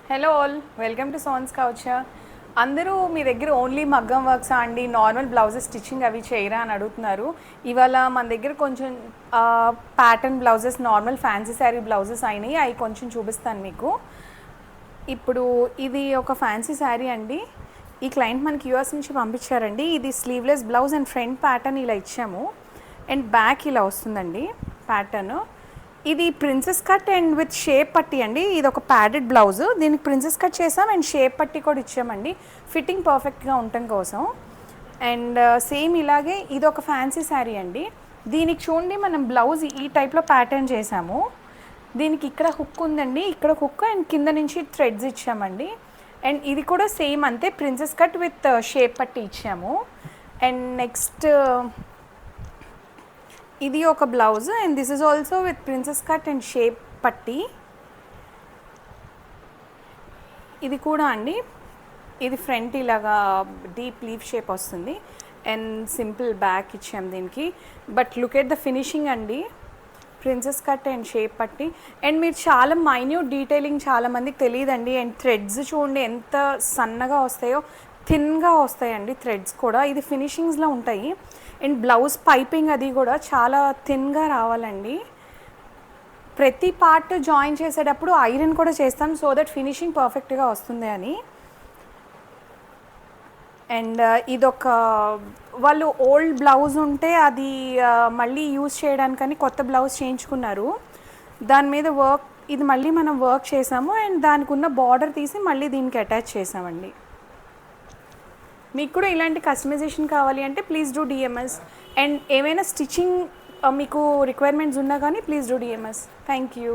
Hello all, welcome to sons couture. అందరూ మీ దగ్గర only మగ్గం వర్క్స్ అండి, నార్మల్ బ్లౌజెస్ స్టిచ్చింగ్ అవి చేయరా అని అడుగుతున్నారు. ఇవాళ మన దగ్గర కొంచెం pattern blouses, normal fancy sari blouses అయినాయి. అవి కొంచెం చూపిస్తాను మీకు. ఇప్పుడు ఇది ఒక ఫ్యాన్సీ శారీ అండి. ఈ క్లయింట్ మనకి యూఎస్ నుంచి పంపించారండి. ఇది sleeveless blouse and front pattern ఇలా ఇచ్చాము, అండ్ బ్యాక్ ఇలా వస్తుందండి ప్యాటర్న్. ఇది princess cut and with shape పట్టి అండి. ఇది ఒక ప్యాడెడ్ బ్లౌజ్, దీనికి ప్రిన్సెస్ కట్ చేసాం అండ్ షేప్ పట్టి కూడా ఇచ్చామండి, ఫిట్టింగ్ పర్ఫెక్ట్గా ఉండటం కోసం. అండ్ సేమ్ ఇలాగే ఇది ఒక ఫ్యాన్సీ శారీ అండి. దీనికి చూడండి, మనం బ్లౌజ్ ఈ టైప్లో ప్యాటర్న్ చేసాము. దీనికి ఇక్కడ హుక్ ఉందండి, ఇక్కడ హుక్ అండ్ కింద నుంచి థ్రెడ్స్ ఇచ్చామండి. అండ్ ఇది కూడా సేమ్ అంతే, ప్రిన్సెస్ కట్ విత్ షేప్ పట్టి ఇచ్చాము. అండ్ నెక్స్ట్ ఇది ఒక blouse and this is also with princess cut and shape పట్టి. ఇది కూడా అండి, ఇది ఫ్రంట్ ఇలాగా డీప్ లీఫ్ షేప్ వస్తుంది అండ్ సింపుల్ బ్యాక్ ఇచ్చాం దీనికి. But look at the finishing అండి, ప్రిన్సెస్ కట్ అండ్ షేప్ పట్టి. అండ్ మీరు చాలా మైన్యూట్ డీటెయిలింగ్ చాలామందికి తెలియదండి. అండ్ థ్రెడ్స్ చూడండి ఎంత సన్నగా వస్తాయో, థిన్గా వస్తాయండి థ్రెడ్స్ కూడా. ఇది ఫినిషింగ్స్లో ఉంటాయి. అండ్ బ్లౌజ్ పైపింగ్ అది కూడా చాలా థిన్గా రావాలండి. ప్రతి పార్ట్ జాయిన్ చేసేటప్పుడు ఐరన్ కూడా చేస్తాం, సో దట్ ఫినిషింగ్ పర్ఫెక్ట్గా వస్తుంది అని. అండ్ ఇదొక వాళ్ళు ఓల్డ్ బ్లౌజ్ ఉంటే అది మళ్ళీ యూజ్ చేయడానికని కొత్త బ్లౌజ్ చేయించుకున్నారు. దాని మీద వర్క్, ఇది మళ్ళీ మనం వర్క్ చేసాము అండ్ దానికి ఉన్న బార్డర్ తీసి మళ్ళీ దీనికి అటాచ్ చేసామండి. మీకు కూడా ఇలాంటి కస్టమైజేషన్ కావాలి అంటే ప్లీజ్ డూ డిఎంఎస్. అండ్ ఏమైనా స్టిచ్చింగ్ మీకు రిక్వైర్మెంట్స్ ఉన్నా కానీ please do DMs. Thank you.